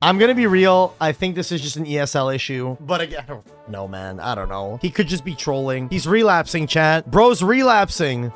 I'm gonna be real. I think this is just an ESL issue. But again, I don't know, man. I don't know. He could just be trolling. He's relapsing, chat. Bro's relapsing.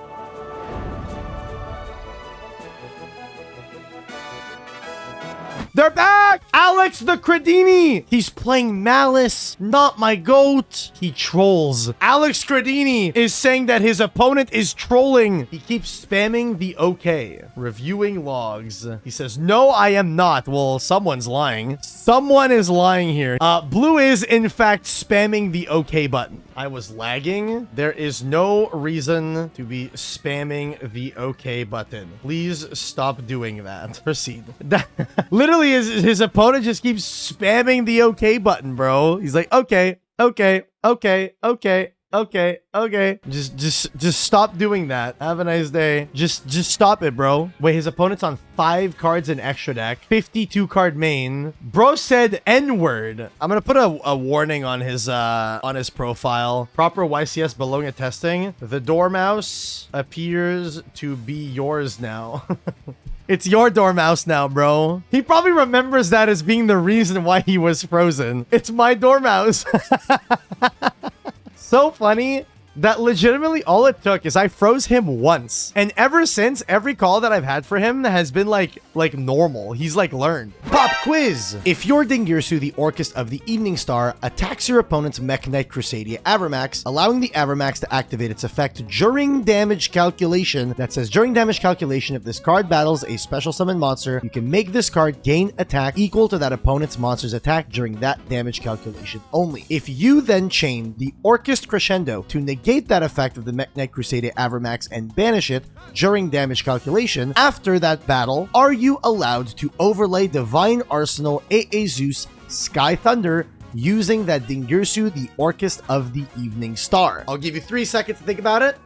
They're back! Alex the CRADINI! He's playing Malice, not my goat. He trolls. Alex CRADINI is saying that his opponent is trolling. He keeps spamming the OK. Reviewing logs. He says, no, I am not. Well, someone's lying. Someone is lying here. Blue is, in fact, spamming the OK button. I was lagging. There is no reason to be spamming the OK button. Please stop doing that. Proceed. Literally, his opponent just keeps spamming the OK button, bro. He's like, okay, okay, okay, okay, okay, okay. Just stop doing that. Have a nice day. Just stop it, bro. Wait, his opponent's on 5 cards in extra deck, 52 card main. Bro said N-word. I'm gonna put a warning on his profile. Proper YCS belonging to testing. The Dormouse appears to be yours now. It's your Dormouse now, bro. He probably remembers that as being the reason why he was frozen. It's my Dormouse. So funny that legitimately all it took is I froze him once. And ever since, every call that I've had for him has been like normal. He's like learned. Pop quiz. If your Dingirsu, the Orchis of the Evening Star, attacks your opponent's Mech Knight Crusadia Avermax, allowing the Avermax to activate its effect during damage calculation, that says during damage calculation, if this card battles a special summon monster, you can make this card gain attack equal to that opponent's monster's attack during that damage calculation only. If you then chain the Orchis Crescendo to negate that effect of the Mech Knight Crusadia Avermax and banish it during damage calculation, after that battle, are you allowed to overlay Divine Arsenal AA Zeus Sky Thunder using that Dingirsu, the Orchis of the Evening Star? I'll give you 3 seconds to think about it.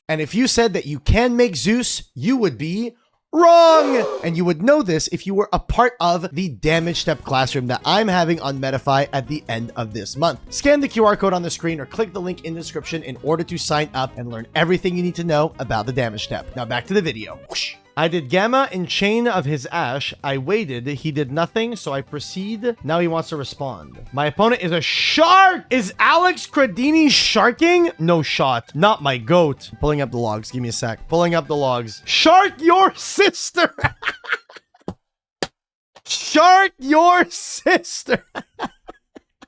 And if you said that you can make Zeus, you would be wrong! And you would know this if you were a part of the Damage Step Classroom that I'm having on Metafy at the end of this month. Scan the QR code on the screen or click the link in the description in order to sign up and learn everything you need to know about the Damage Step. Now back to the video. Whoosh. I did Gamma in Chain of his Ash. I waited. He did nothing, so I proceed. Now he wants to respond. My opponent is a shark! Is Alex CRADINI sharking? No shot. Not my goat. Pulling up the logs. Give me a sec. Pulling up the logs. Shark your sister! Shark your sister!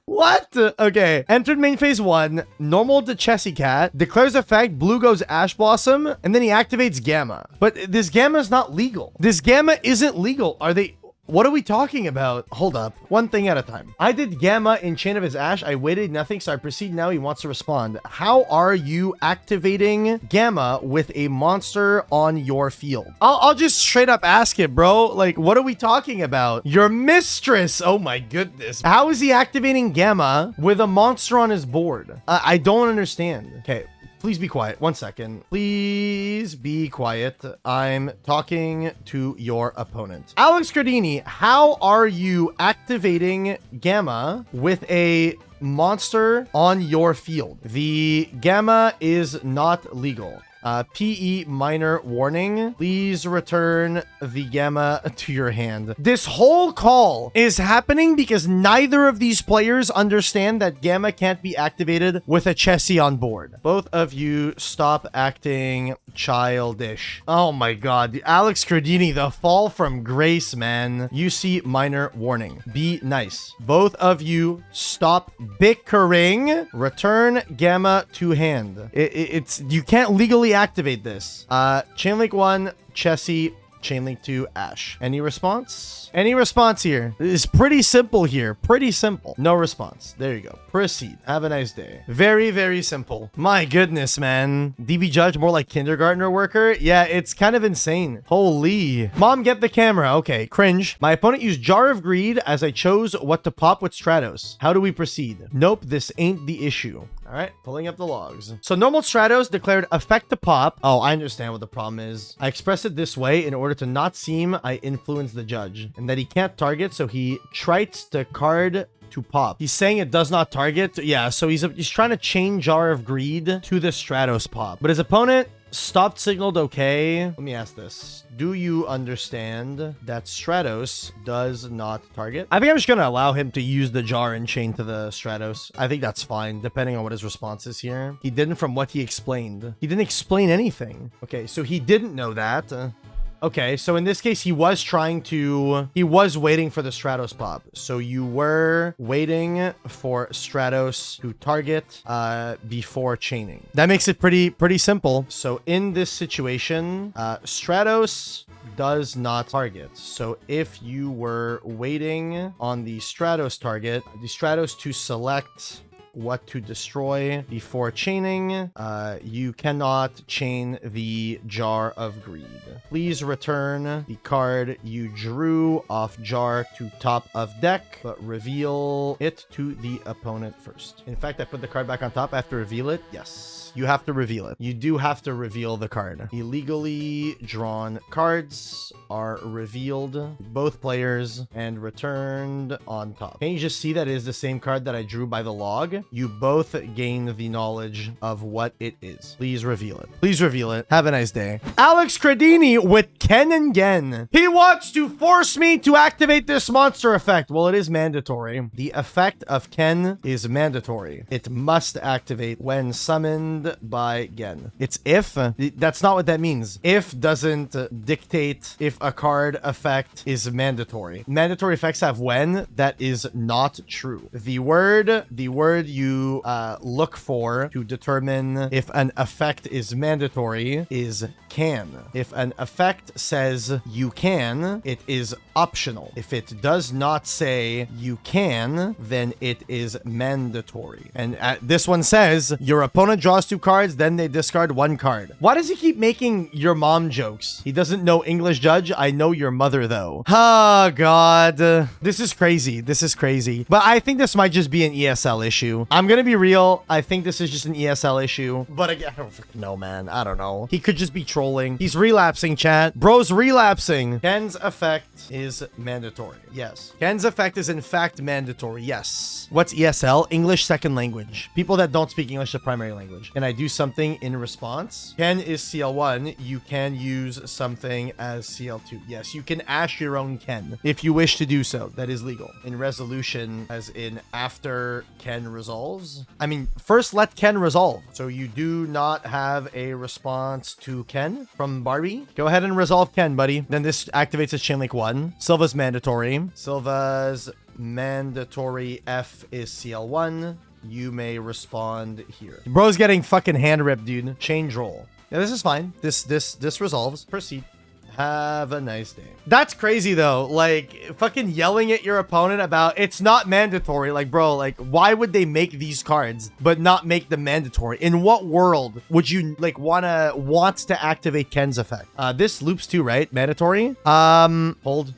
What? Okay. Entered main phase 1. Normal to Chessy Cat. Declares effect. Blue goes Ash Blossom. And then he activates Gamma. But this Gamma is not legal. This Gamma isn't legal. Are they... What are we talking about? Hold up. One thing at a time. I did Gamma in Chain of his Ash. I waited nothing, so I proceed now. He wants to respond. How are you activating Gamma with a monster on your field? I'll just straight up ask it, bro. Like, what are we talking about? Your mistress. Oh my goodness. How is he activating Gamma with a monster on his board? I don't understand. Okay. Please be quiet. 1 second. Please be quiet. I'm talking to your opponent. Alex CRADINI, how are you activating Gamma with a monster on your field? The Gamma is not legal. PE minor warning. Please return the Gamma to your hand. This whole call is happening because neither of these players understand that Gamma can't be activated with a Chessy on board. Both of you stop acting childish. Oh my god. Alex CRADINI, the fall from grace, man. UC minor warning. Be nice. Both of you stop bickering. Return Gamma to hand. It's you can't legally activate this. Chainlink 1, Chessy. Chainlink 2, Ash. Any response? Any response here? It's pretty simple here. Pretty simple. No response. There you go. Proceed. Have a nice day. Very, very simple. My goodness, man. DB Judge, more like kindergartner worker? Yeah, it's kind of insane. Holy. Mom, get the camera. Okay, cringe. My opponent used Jar of Greed as I chose what to pop with Stratos. How do we proceed? Nope, this ain't the issue. All right, pulling up the logs. So normal Stratos declared effect to pop. Oh, I understand what the problem is. I expressed it this way in order to not seem I influence the judge and that he can't target, so he trites the card to pop. He's saying it does not target. Yeah, so he's trying to chain Jar of Greed to the Stratos pop. But his opponent Stopped signaled okay. Let me ask this. Do you understand that Stratos does not target? I think I'm just going to allow him to use the jar and chain to the Stratos. I think that's fine, depending on what his response is here. He didn't from what he explained. He didn't explain anything. Okay, so he didn't know that. Okay, so in this case, he was waiting for the Stratos pop. So you were waiting for Stratos to target before chaining. That makes it pretty simple. So in this situation, Stratos does not target. So if you were waiting on the Stratos target, the Stratos to select what to destroy before chaining, you cannot chain the Jar of Greed. Please return the card you drew off jar to top of deck, but reveal it to the opponent first. In fact, I put the card back on top. I have to reveal it. Yes, you have to reveal it. You do have to reveal the card. Illegally drawn cards are revealed, both players, and returned on top. Can you just see that it is the same card that I drew by the log? You both gain the knowledge of what it is. Please reveal it. Please reveal it. Have a nice day. Alex Cradini with Ken and Gen. He wants to force me to activate this monster effect. Well, it is mandatory. The effect of Ken is mandatory. It must activate when summoned by Gen. It's if. That's not what that means. If doesn't dictate if a card effect is mandatory. Mandatory effects have when. That is not true. The word you look for to determine if an effect is mandatory is can. If an effect says you can, it is optional. If it does not say you can, then it is mandatory. And this one says your opponent draws 2 cards, then they discard 1 card. Why does he keep making your mom jokes? He doesn't know English, Judge. I know your mother, though. Oh, God. This is crazy. This is crazy. But I think this might just be an ESL issue. I'm gonna be real. I think this is just an ESL issue. But again, I don't fucking know, man. I don't know. He could just be trolling. He's relapsing, chat. Bro's relapsing. Ken's effect is mandatory. Yes. Ken's effect is in fact mandatory. Yes. What's ESL? English second language. People that don't speak English the primary language. Can I do something in response? Ken is CL1. You can use something as CL2. Yes, you can ash your own Ken if you wish to do so. That is legal. In resolution, as in after Ken resolves. I mean, first let Ken resolve. So you do not have a response to Ken from Barbie. Go ahead and resolve Ken, buddy. Then this activates as Chain Link 1. Silva's mandatory. Silva's mandatory F is CL1. You may respond here. Bro's getting fucking hand ripped, dude. Change roll. Yeah, this is fine. This resolves. Proceed. Have a nice day. That's crazy though. Like fucking yelling at your opponent about it's not mandatory. Like, bro, like why would they make these cards but not make them mandatory? In what world would you like want to activate Ken's effect? This loops too, right? Mandatory. Hold.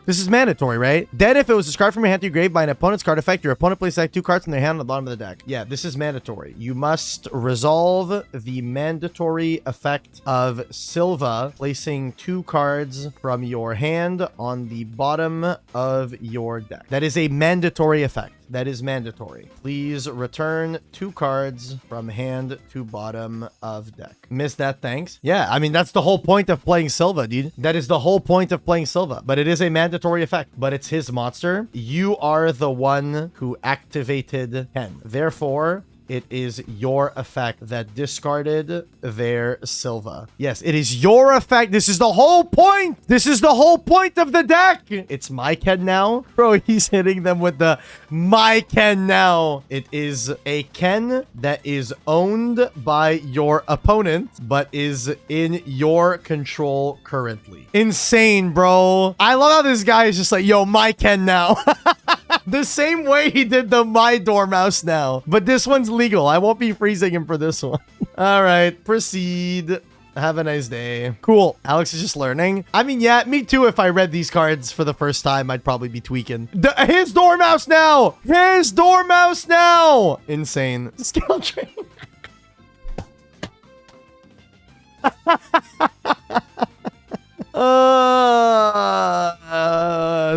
This is mandatory, right? Then if it was discarded from your hand to your grave by an opponent's card effect, your opponent places like 2 cards from their hand on the bottom of the deck. Yeah, this is mandatory. You must resolve the mandatory effect of Silva, placing 2 cards from your hand on the bottom of your deck. That is a mandatory effect. That is mandatory. Please return 2 cards from hand to bottom of deck. Missed that, thanks. Yeah, I mean, that's the whole point of playing Silva, dude. That is the whole point of playing Silva. But it is a mandatory effect. But it's his monster. You are the one who activated Ken. Therefore, it is your effect that discarded their Silva. Yes, it is your effect. This is the whole point. This is the whole point of the deck. It's my Ken now. Bro, he's hitting them with the my Ken now. It is a Ken that is owned by your opponent, but is in your control currently. Insane, bro. I love how this guy is just like, yo, my Ken now. The same way he did the my Dormouse now. But this one's legal. I won't be freezing him for this one. All right, proceed. Have a nice day. Cool. Alex is just learning. I mean, yeah, me too. If I read these cards for the first time, I'd probably be tweaking. His Dormouse now. His Dormouse now. Insane. Skill train.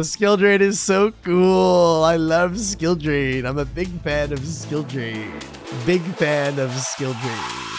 Skill Drain is so cool. I love Skill Drain. I'm a big fan of Skill Drain. Big fan of skill tree.